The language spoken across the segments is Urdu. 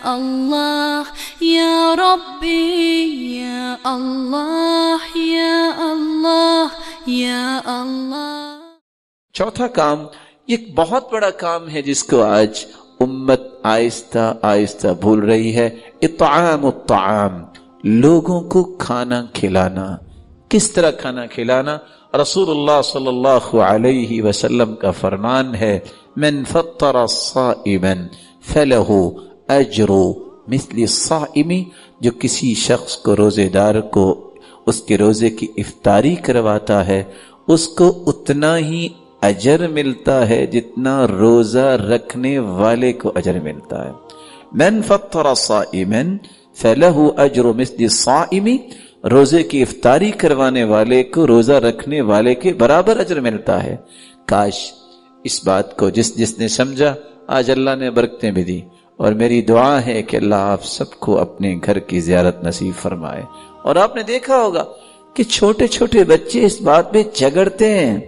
Allah ya Rabbi ya Allah ya Allah ya Allah. چوتھا کام، ایک بہت بڑا کام ہے جس کو آج امت آہستہ آہستہ بھول رہی ہے، اطعام الطعام، لوگوں کو کھانا کھلانا۔ کس طرح کھانا کھلانا؟ رسول اللہ صلی اللہ علیہ وسلم کا فرمان ہے، من فطر صائما فلہ اجر مثل الصائم، جو کسی شخص کو روزے دار کو اس کے روزے کی افطاری کرواتا ہے، اس کو اتنا ہی اجر ملتا ہے جتنا روزہ رکھنے والے کو اجر ملتا ہے۔ من فطر صائما فلہ اجر مثل الصائم، روزے کی افطاری کروانے والے کو روزہ رکھنے والے کے برابر اجر ملتا ہے۔ کاش اس بات کو جس نے سمجھا، آج اللہ نے برکتیں بھی دی، اور میری دعا ہے کہ اللہ آپ سب کو اپنے گھر کی زیارت نصیب فرمائے۔ اور آپ نے دیکھا ہوگا کہ چھوٹے چھوٹے بچے اس بات پہ جھگڑتے ہیں،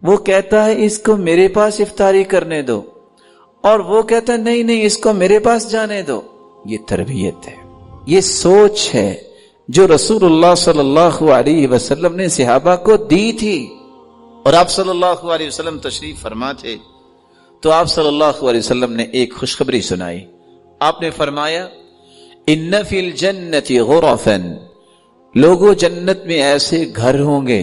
وہ کہتا ہے اس کو میرے پاس افطاری کرنے دو، اور وہ کہتا ہے نہیں نہیں اس کو میرے پاس جانے دو۔ یہ تربیت ہے، یہ سوچ ہے جو رسول اللہ صلی اللہ علیہ وسلم نے صحابہ کو دی تھی۔ اور آپ صلی اللہ علیہ وسلم تشریف فرما تھے تو آپ صلی اللہ علیہ وسلم نے ایک خوشخبری سنائی۔ آپ نے فرمایا، ان فی الجنت غرفا، لوگوں جنت میں ایسے گھر ہوں گے،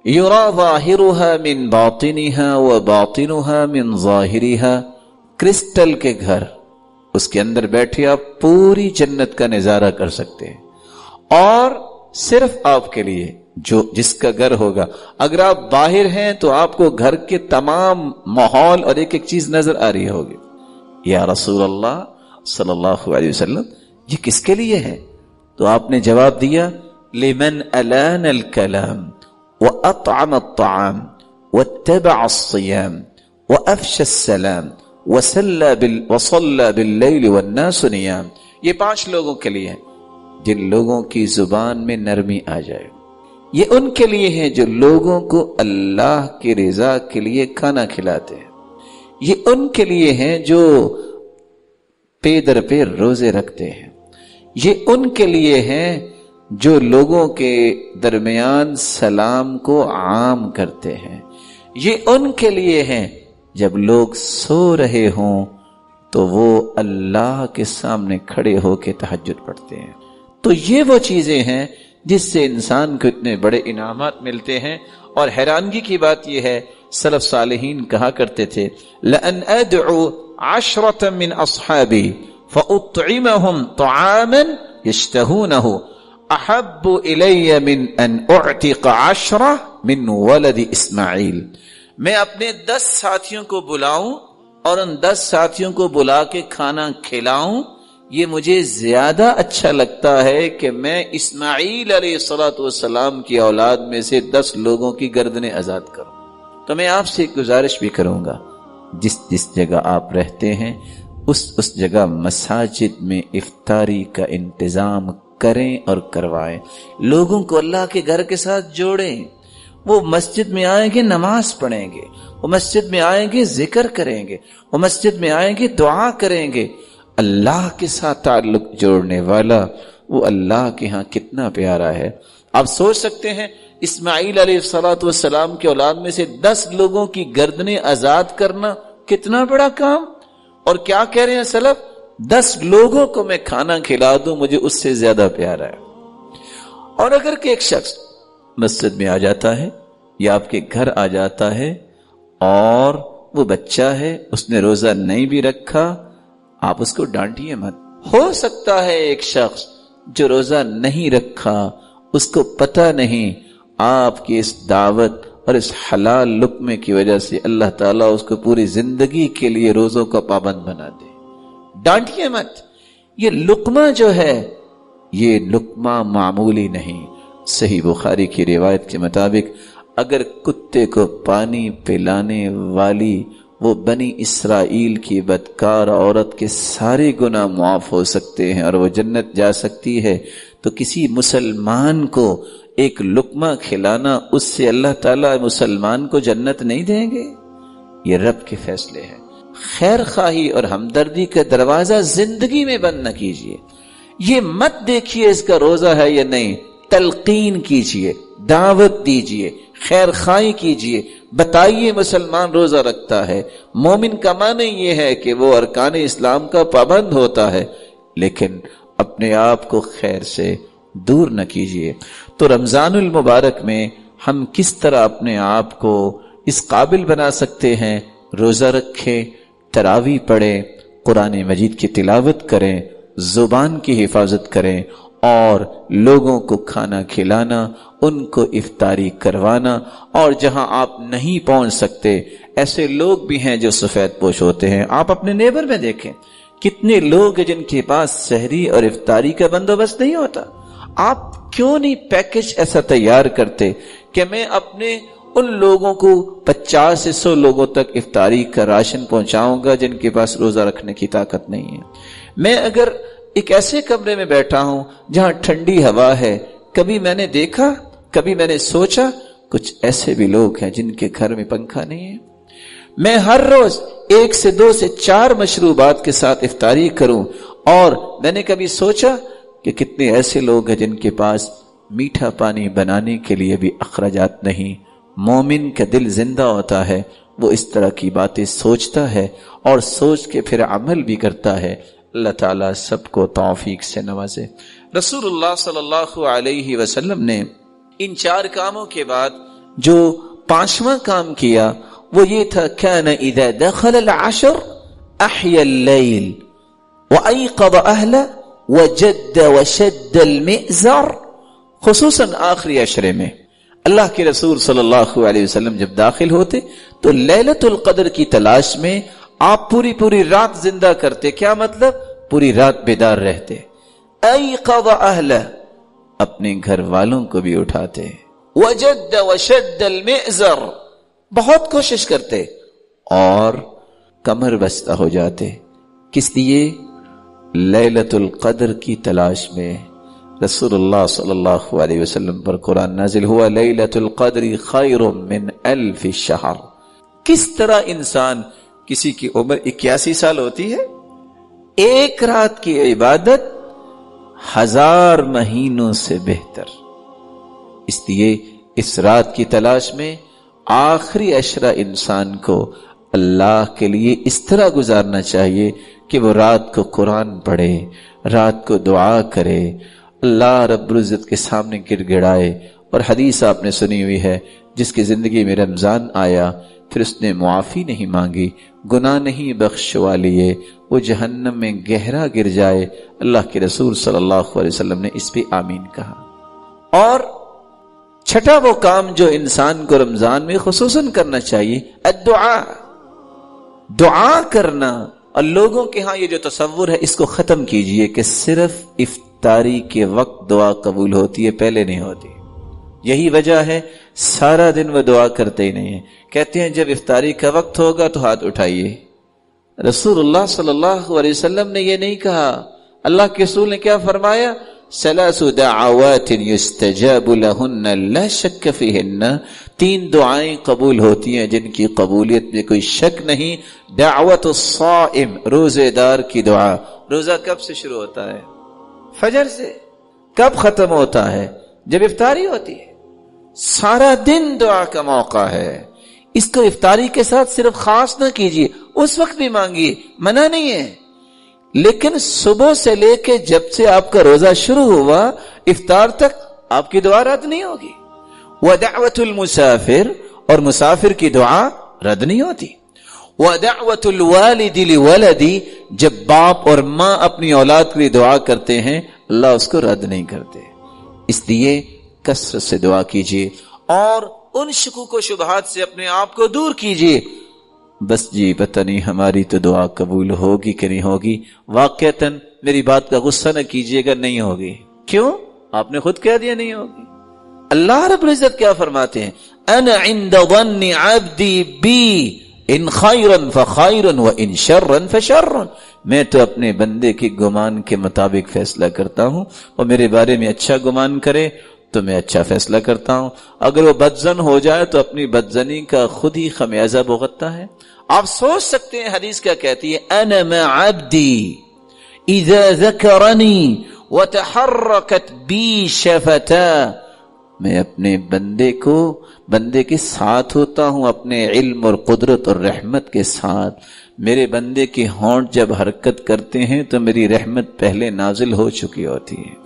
یرا ظاہرها من باطنها وباطنها من ظاہرها، کرسٹل کے گھر، اس کے اندر بیٹھے آپ پوری جنت کا نظارہ کر سکتے ہیں، اور صرف آپ کے لیے جس کا گھر ہوگا، اگر آپ باہر ہیں تو آپ کو گھر کے تمام ماحول اور ایک ایک چیز نظر آ رہی ہوگی۔ یا رسول اللہ صلی اللہ علیہ وسلم، یہ کس کے لیے ہے؟ تو آپ نے جواب دیا، لمن الان الکلام وأطعم الطعام واتبع الصيام وأفشى السلام وصلى بالليل والناس نيام، یہ 5 لوگوں کے لیے ہیں جن لوگوں کی زبان میں نرمی آ جائے، یہ ان کے لیے ہیں جو لوگوں کو اللہ کی رضا کے لیے کھانا کھلاتے ہیں، یہ ان کے لیے ہیں جو پے در پے روزے رکھتے ہیں، یہ ان کے لیے ہیں جو لوگوں کے درمیان سلام کو عام کرتے ہیں، یہ ان کے لیے ہیں جب لوگ سو رہے ہوں تو وہ اللہ کے سامنے کھڑے ہو کے تہجد پڑھتے ہیں۔ تو یہ وہ چیزیں ہیں جس سے انسان کو اتنے بڑے انعامات ملتے ہیں۔ اور حیرانگی کی بات یہ ہے، سلف صالحین کہا کرتے تھے، لَأَنْ أَدْعُوا عَشْرَةً مِّنْ أَصْحَابِي فَأُطْعِمَهُمْ طَعَامًا يَشْتَهُونَهُ احب الی من ان اعتق 10 من ولد اسماعیل، میں اپنے 10 ساتھیوں کو بلاؤں اور ان 10 ساتھیوں کو بلا کے کھانا کھلاؤں، یہ مجھے زیادہ اچھا لگتا ہے کہ میں اسماعیل علیہ السلام کی اولاد میں سے 10 لوگوں کی گردنیں آزاد کروں۔ تو میں آپ سے ایک گزارش بھی کروں گا، جس جگہ آپ رہتے ہیں اس جگہ مساجد میں افطاری کا انتظام کریں اور کروائیں، لوگوں کو اللہ کے گھر کے ساتھ جوڑیں۔ وہ مسجد میں آئیں گے نماز پڑھیں گے، وہ مسجد میں آئیں گے ذکر کریں گے، وہ مسجد میں آئیں گے دعا کریں گے۔ اللہ کے ساتھ تعلق جوڑنے والا وہ اللہ کے ہاں کتنا پیارا ہے۔ آپ سوچ سکتے ہیں اسماعیل علیہ السلام کے اولاد میں سے 10 لوگوں کی گردنیں آزاد کرنا کتنا بڑا کام۔ اور کیا کہہ رہے ہیں سلف، 10 لوگوں کو میں کھانا کھلا دوں مجھے اس سے زیادہ پیارا ہے۔ اور اگر کہ ایک شخص مسجد میں آ جاتا ہے یا آپ کے گھر آ جاتا ہے اور وہ بچہ ہے، اس نے روزہ نہیں بھی رکھا، آپ اس کو ڈانٹیے مت۔ ہو سکتا ہے ایک شخص جو روزہ نہیں رکھا، اس کو پتہ نہیں، آپ کی اس دعوت اور اس حلال لقمے کی وجہ سے اللہ تعالیٰ اس کو پوری زندگی کے لیے روزوں کا پابند بنا دے۔ ڈانٹیے مت۔ یہ لقمہ جو ہے یہ لقمہ معمولی نہیں۔ صحیح بخاری کی روایت کے مطابق اگر کتے کو پانی پلانے والی وہ بنی اسرائیل کی بدکار عورت کے سارے گناہ معاف ہو سکتے ہیں اور وہ جنت جا سکتی ہے، تو کسی مسلمان کو ایک لقمہ کھلانا، اس سے اللہ تعالیٰ مسلمان کو جنت نہیں دیں گے؟ یہ رب کے فیصلے ہیں۔ خیر خواہی اور ہمدردی کا دروازہ زندگی میں بند نہ کیجیے. یہ مت دیکھیے اس کا روزہ ہے یا نہیں، تلقین کیجیے، دعوت دیجیے، خیر خواہی کیجیے، بتائیے مسلمان روزہ رکھتا ہے. مومن کا معنی یہ ہے کہ وہ ارکان اسلام کا پابند ہوتا ہے، لیکن اپنے آپ کو خیر سے دور نہ کیجیے. تو رمضان المبارک میں ہم کس طرح اپنے آپ کو اس قابل بنا سکتے ہیں؟ روزہ رکھیں، تراویح پڑھیں، قرآن مجید کی تلاوت کریں، زبان کی حفاظت کریں، اور لوگوں کو کھانا کھلانا، ان کو افطاری کروانا. اور جہاں آپ نہیں پہنچ سکتے، ایسے لوگ بھی ہیں جو سفید پوش ہوتے ہیں. آپ اپنے نیبر میں دیکھیں کتنے لوگ ہیں جن کے پاس سحری اور افطاری کا بندوبست نہیں ہوتا. آپ کیوں نہیں پیکج ایسا تیار کرتے کہ میں اپنے ان لوگوں کو 50 سے 100 لوگوں تک افطاری کا راشن پہنچاؤں گا جن کے پاس روزہ رکھنے کی طاقت نہیں ہے. میں اگر ایک ایسے کمرے میں بیٹھا ہوں جہاں ٹھنڈی ہوا ہے، کبھی میں نے دیکھا، کبھی میں نے سوچا کچھ ایسے بھی لوگ ہیں جن کے گھر میں پنکھا نہیں ہے. میں ہر روز 1 سے 2 سے 4 مشروبات کے ساتھ افطاری کروں، اور میں نے کبھی سوچا کہ کتنے ایسے لوگ ہیں جن کے پاس میٹھا پانی بنانے کے لیے بھی اخراجات نہیں. مومن کا دل زندہ ہوتا ہے، وہ اس طرح کی باتیں سوچتا ہے اور سوچ کے پھر عمل بھی کرتا ہے. اللہ تعالیٰ سب کو توفیق سے نوازے. رسول اللہ صلی اللہ علیہ وسلم نے ان 4 کاموں کے بعد جو 5واں کام کیا وہ یہ تھا، كان اذا دخل العشر احيا الليل وايقظ اهله وجد وشد المئزر. خصوصاً آخری عشرے میں اللہ کے رسول صلی اللہ علیہ وسلم جب داخل ہوتے تو لیلۃ القدر کی تلاش میں آپ پوری رات زندہ کرتے. کیا مطلب؟ پوری رات بیدار رہتے. ایقظ اہلہ، اپنے گھر والوں کو بھی اٹھاتے. وجد وشد المئزر، بہت کوشش کرتے اور کمر بستہ ہو جاتے. کس لیے؟ لیلۃ القدر کی تلاش میں. رسول اللہ صلی اللہ علیہ وسلم پر قرآن نازل ہوا، لیلۃ القدر خیر من 1000 شہر. کس طرح انسان، کسی کی عمر 81 سال ہوتی ہے، ایک رات کی عبادت 1000 مہینوں سے بہتر. اس لیے اس رات کی تلاش میں آخری عشرہ انسان کو اللہ کے لیے اس طرح گزارنا چاہیے کہ وہ رات کو قرآن پڑھے، رات کو دعا کرے، اللہ رب العزت کے سامنے گر گڑائے. اور حدیث آپ نے سنی ہوئی ہے، جس کی زندگی میں رمضان آیا پھر اس نے معافی نہیں مانگی، گناہ نہیں بخشوا لیے، وہ جہنم میں گہرا گر جائے. اللہ کے رسول صلی اللہ علیہ وسلم نے اس پہ آمین کہا. اور چھٹا وہ کام جو انسان کو رمضان میں خصوصاً کرنا چاہیے، الدعاء، دعا کرنا. اور لوگوں کے ہاں یہ جو تصور ہے اس کو ختم کیجئے کہ صرف افطاری کے وقت دعا قبول ہوتی ہے، پہلے نہیں ہوتی. یہی وجہ ہے سارا دن وہ دعا کرتے ہی نہیں ہیں. کہتے ہیں جب افطاری کا وقت ہوگا تو ہاتھ اٹھائیے. رسول اللہ صلی اللہ علیہ وسلم نے یہ نہیں کہا. اللہ کے رسول نے کیا فرمایا؟ 3 دعوات یستجاب لہن لا شک فیہن، 3 دعائیں قبول ہوتی ہیں جن کی قبولیت میں کوئی شک نہیں. دعوت الصائم، روزے دار کی دعا. روزہ کب سے شروع ہوتا ہے؟ فجر سے. کب ختم ہوتا ہے؟ جب افطاری ہوتی ہے. سارا دن دعا کا موقع ہے. اس کو افطاری کے ساتھ صرف خاص نہ کیجیے، اس وقت بھی مانگیے، منع نہیں ہے. لیکن صبح سے لے کے جب سے آپ کا روزہ شروع ہوا افطار تک آپ کی دعا رد نہیں ہوگی. ودعوت المسافر، اور مسافر کی دعا رد نہیں ہوتی. ودعوت الوالد لولدی، جب باپ اور ماں اپنی اولاد کے لیے دعا کرتے ہیں اللہ اس کو رد نہیں کرتے. اس لیے کثرت سے دعا کیجیے اور ان شکوک و شبہات سے اپنے آپ کو دور کیجیے. بس جی پتہ نہیں ہماری تو دعا قبول ہوگی کہ نہیں ہوگی. واقعتاً میری بات کا غصہ نہ کیجیے گا، نہیں ہوگی. کیوں؟ آپ نے خود کہہ دیا نہیں ہوگی. اللہ رب العزت کیا فرماتے ہیں؟ انا عند ظن عبدی بی ان خیرا فخیر وان شرا فشر. میں تو اپنے بندے کے گمان کے مطابق فیصلہ کرتا ہوں، اور میرے بارے میں اچھا گمان کرے تو میں اچھا فیصلہ کرتا ہوں، اگر وہ بدزن ہو جائے تو اپنی بدزنی کا خود ہی خمیازہ بھگتتا ہے۔ آپ سوچ سکتے ہیں حدیث کیا کہتی ہے، انا مع عبدی اذا ذکرنی وتحرکت بی شفتا، میں اپنے بندے کے ساتھ ہوتا ہوں، اپنے علم اور قدرت اور رحمت کے ساتھ۔ میرے بندے کے ہونٹ جب حرکت کرتے ہیں تو میری رحمت پہلے نازل ہو چکی ہوتی ہے۔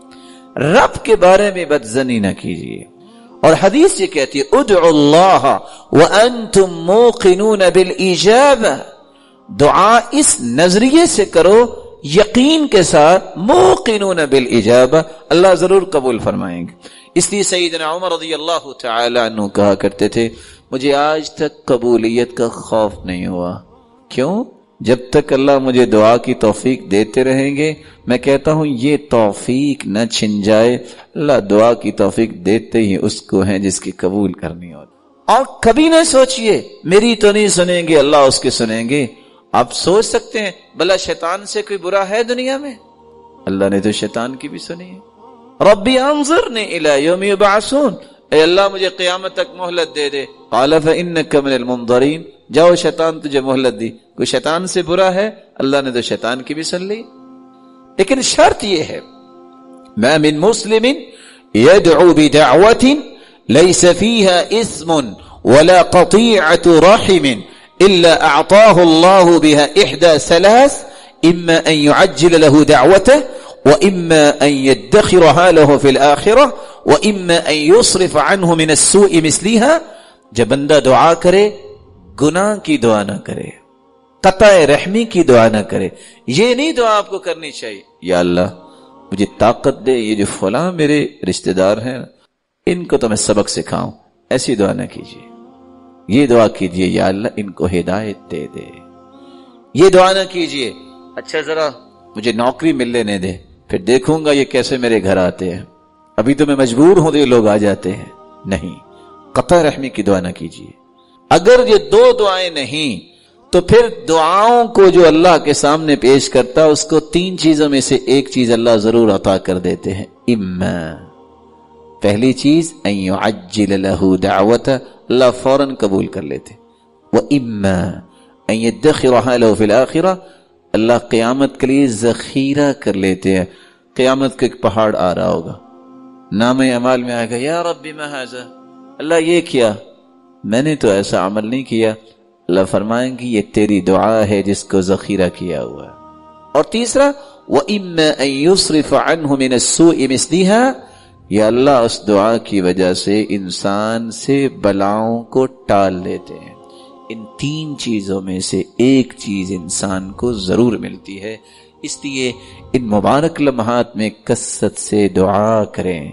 رب کے بارے میں بدزنی نہ کیجیے۔ اور حدیث یہ کہتی ہے ادعوا اللہ وانتم موقنون بالاجابہ، دعا اس نظریے سے کرو، یقین کے ساتھ، موقنون بالاجابہ، اللہ ضرور قبول فرمائیں گے۔ اس لیے سیدنا عمر رضی اللہ تعالی عنہ کہا کرتے تھے مجھے آج تک قبولیت کا خوف نہیں ہوا۔ کیوں؟ جب تک اللہ مجھے دعا کی توفیق دیتے رہیں گے میں کہتا ہوں یہ توفیق نہ چھن جائے۔ اللہ دعا کی توفیق دیتے ہی اس کو ہیں جس کی قبول کرنی ہوتی۔ اور کبھی نہ سوچئے میری تو نہیں سنیں گے، اللہ اس کے سنیں گے۔ آپ سوچ سکتے ہیں بھلا شیطان سے کوئی برا ہے دنیا میں؟ اللہ نے تو شیطان کی بھی سنی ہے۔ ربی انظرنی الی یوم یبعثون، اے اللہ مجھے قیامت تک مہلت دے دے۔ قال فانک من المنظرین، جاؤ شیطان تجھے مہلت دی۔ کوئی شیطان سے برا ہے؟ اللہ نے تو شیطان کی بھی سن لی۔ لیکن شرط یہ ہے ما من مسلم يدعو بدعوة ليس فيها اسم ولا قطيعة رحم إلا أعطاه الله بها إحدى ثلاث، إما أن يعجل له دعوته وإما أن يدخرها له في الآخرة وإما أن يصرف عنه من السوء مثلها۔ جب بندہ دعا کرے گناہ کی دعا نہ کرے، قطع رحمی کی دعا نہ کرے۔ یہ نہیں دعا آپ کو کرنی چاہیے یا اللہ مجھے طاقت دے، یہ جو فلاں میرے رشتہ دار ہیں ان کو تو میں سبق سکھاؤں، ایسی دعا نہ کیجیے۔ یہ دعا کیجیے یا اللہ ان کو ہدایت دے دے۔ یہ دعا نہ کیجیے اچھا ذرا مجھے نوکری مل لینے دے، پھر دیکھوں گا یہ کیسے میرے گھر آتے ہیں، ابھی تو میں مجبور ہوں تو یہ لوگ آ جاتے ہیں۔ نہیں، قطع رحمی کی دعا نہ کیجیے۔ اگر یہ دو دعائیں نہیں تو پھر دعاؤں کو جو اللہ کے سامنے پیش کرتا اس کو تین چیزوں میں سے ایک چیز اللہ ضرور عطا کر دیتے ہیں۔ اما، پہلی چیز ان یعجل له دعوته، اللہ فوراً قبول کر لیتے۔ واما ان يدخرها له في الاخرہ، اللہ قیامت کے لیے ذخیرہ کر لیتے ہیں۔ قیامت کا ایک پہاڑ آ رہا ہوگا، نام اعمال میں آئے گا یا رب ما ھذا، اللہ یہ کیا، میں نے تو ایسا عمل نہیں کیا۔ اللہ فرمائیں گے یہ تیری دعا ہے جس کو ذخیرہ کیا ہوا ہے۔ اور تیسرا وَإِمَّا أَن يُصْرِفَ عَنْهُ مِنَ السُّوءِ مِثْلِهَا، یا اللہ اس دعا کی وجہ سے انسان سے بلاؤں کو ٹال دیتے ہیں۔ ان تین چیزوں میں سے ایک چیز انسان کو ضرور ملتی ہے، اس لیے ان مبارک لمحات میں کثرت سے دعا کریں۔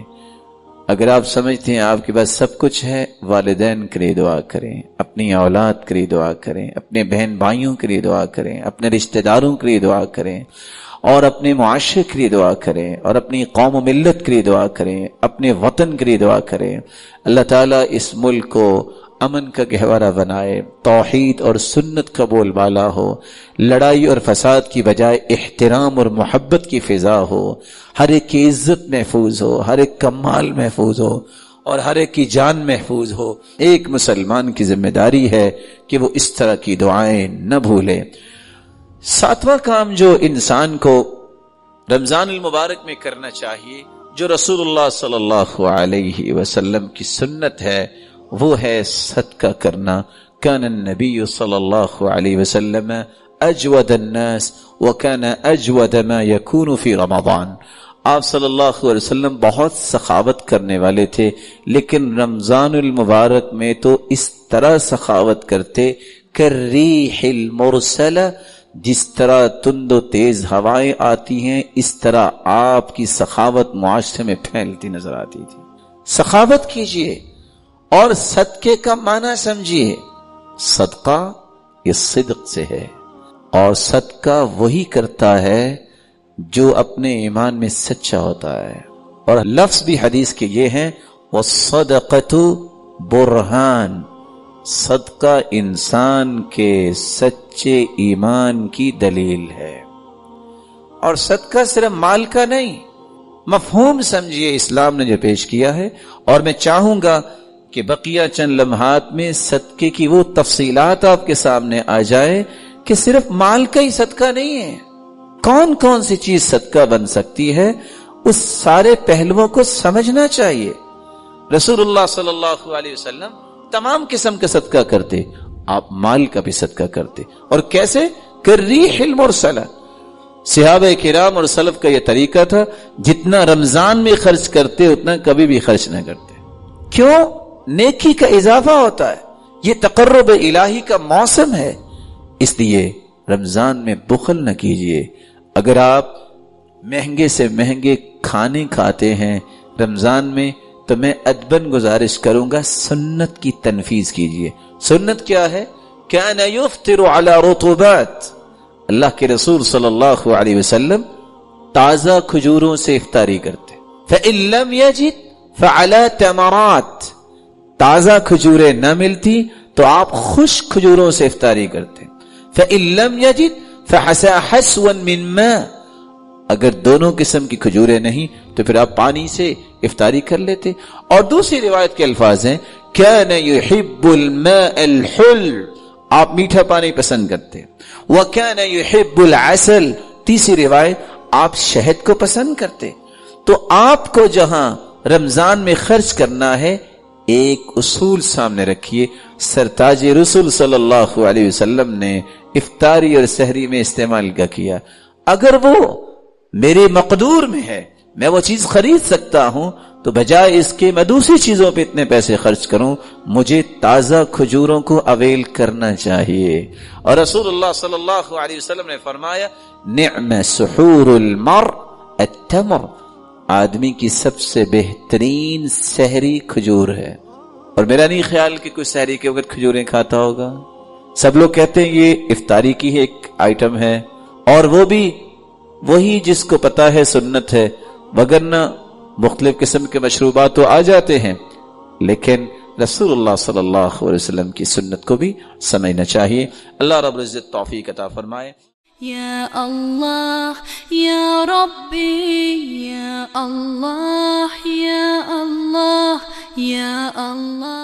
اگر آپ سمجھتے ہیں آپ کے پاس سب کچھ ہے، والدین کے لیے دعا کریں، اپنی اولاد کے لیے دعا کریں، اپنے بہن بھائیوں کے لیے دعا کریں، اپنے رشتہ داروں کے لیے دعا کریں، اور اپنے معاشرے کے لیے دعا کریں، اور اپنی قوم و ملت کے لیے دعا کریں، اپنے وطن کے لیے دعا کریں۔ اللہ تعالیٰ اس ملک کو امن کا گہوارہ بنائے، توحید اور سنت کا بول بالا ہو، لڑائی اور فساد کی بجائے احترام اور محبت کی فضا ہو، ہر ایک کی عزت محفوظ ہو، ہر ایک کا مال محفوظ ہو، اور ہر ایک کی جان محفوظ ہو۔ ایک مسلمان کی ذمہ داری ہے کہ وہ اس طرح کی دعائیں نہ بھولے۔ ساتواں کام جو انسان کو رمضان المبارک میں کرنا چاہیے، جو رسول اللہ صلی اللہ علیہ وسلم کی سنت ہے، وہ ہے صدقہ کرنا۔ کان النبی صلی اللہ علیہ وسلم اجود الناس وکان اجود ما یکون فی رمضان، آپ صلی اللہ علیہ وسلم بہت سخاوت کرنے والے تھے، لیکن رمضان المبارک میں تو اس طرح سخاوت کرتے کالریح المرسلہ، جس طرح تند و تیز ہوائیں آتی ہیں اس طرح آپ کی سخاوت معاشرے میں پھیلتی نظر آتی تھی۔ سخاوت کیجئے اور صدقے کا معنی سمجھیے۔ صدقہ یہ صدق سے ہے، اور صدقہ وہی کرتا ہے جو اپنے ایمان میں سچا ہوتا ہے۔ اور لفظ بھی حدیث کے یہ ہیں والصدقۃ برہان، صدقہ انسان کے سچے ایمان کی دلیل ہے۔ اور صدقہ صرف مال کا نہیں، مفہوم سمجھیے اسلام نے جو پیش کیا ہے. اور میں چاہوں گا کہ بقیہ چند لمحات میں صدقے کی وہ تفصیلات آپ کے سامنے آ جائے کہ صرف مال کا ہی صدقہ نہیں ہے، کون کون سی چیز صدقہ بن سکتی ہے، اس سارے پہلوؤں کو سمجھنا چاہیے. رسول اللہ صلی اللہ علیہ وسلم تمام قسم کا صدقہ کرتے، آپ مال کا بھی صدقہ کرتے. اور کیسے؟ کالریح المرسلہ. صحابہ کرام اور سلف کا یہ طریقہ تھا، جتنا رمضان میں خرچ کرتے اتنا کبھی بھی خرچ نہ کرتے. کیوں؟ نیکی کا اضافہ ہوتا ہے، یہ تقرب الہی کا موسم ہے، اس لیے رمضان میں بخل نہ کیجئے. اگر آپ مہنگے سے مہنگے کھانے کھاتے ہیں رمضان میں تو میں ادباً گزارش کروں گا سنت کی تنفیذ کیجئے. سنت کیا ہے؟ کان یفطر علی رطوبات. اللہ کے رسول صلی اللہ علیہ وسلم تازہ کھجوروں سے افطاری کرتے. فإن لم یجد فعلی تمرات. تازہ کھجوریں نہ ملتی تو آپ خشک کھجوروں سے افطاری کرتے. فإن لم یجد فحسا حسوا من ماء. اگر دونوں قسم کی کھجوریں نہیں تو پھر آپ پانی سے افطاری کر لیتے. اور دوسری روایت کے الفاظ ہیں کان یحب الماء الحل. آپ میٹھا پانی پسند کرتے. وکان یحب العسل. تیسری روایت آپ شہد کو پسند کرتے. تو آپ کو جہاں رمضان میں خرچ کرنا ہے ایک اصول سامنے رکھیے. سرتاج رسول صلی اللہ علیہ وسلم نے افطاری اور سحری میں استعمال کیا. اگر وہ میرے مقدور میں ہے، میں وہ چیز خرید سکتا ہوں، تو بجائے اس کے میں دوسری چیزوں پہ اتنے پیسے خرچ کروں، مجھے تازہ کھجوروں کو اویل کرنا چاہیے. اور رسول اللہ صلی اللہ علیہ وسلم نے فرمایا نعم سحور المرء التمر. آدمی کی سب سے بہترین سحری کھجور ہے. اور میرا نہیں خیال کہ کوئی سحری کے وقت کھجوریں کھاتا ہوگا. سب لوگ کہتے ہیں یہ افطاری کی ایک آئٹم ہے، اور وہ بھی وہی جس کو پتا ہے سنت ہے، وگرنہ مختلف قسم کے مشروبات تو آ جاتے ہیں، لیکن رسول اللہ صلی اللہ علیہ وسلم کی سنت کو بھی سمجھنا چاہیے. اللہ رب العزت توفیق عطا فرمائے. یا اللہ یا ربی یا اللہ یا اللہ یا اللہ.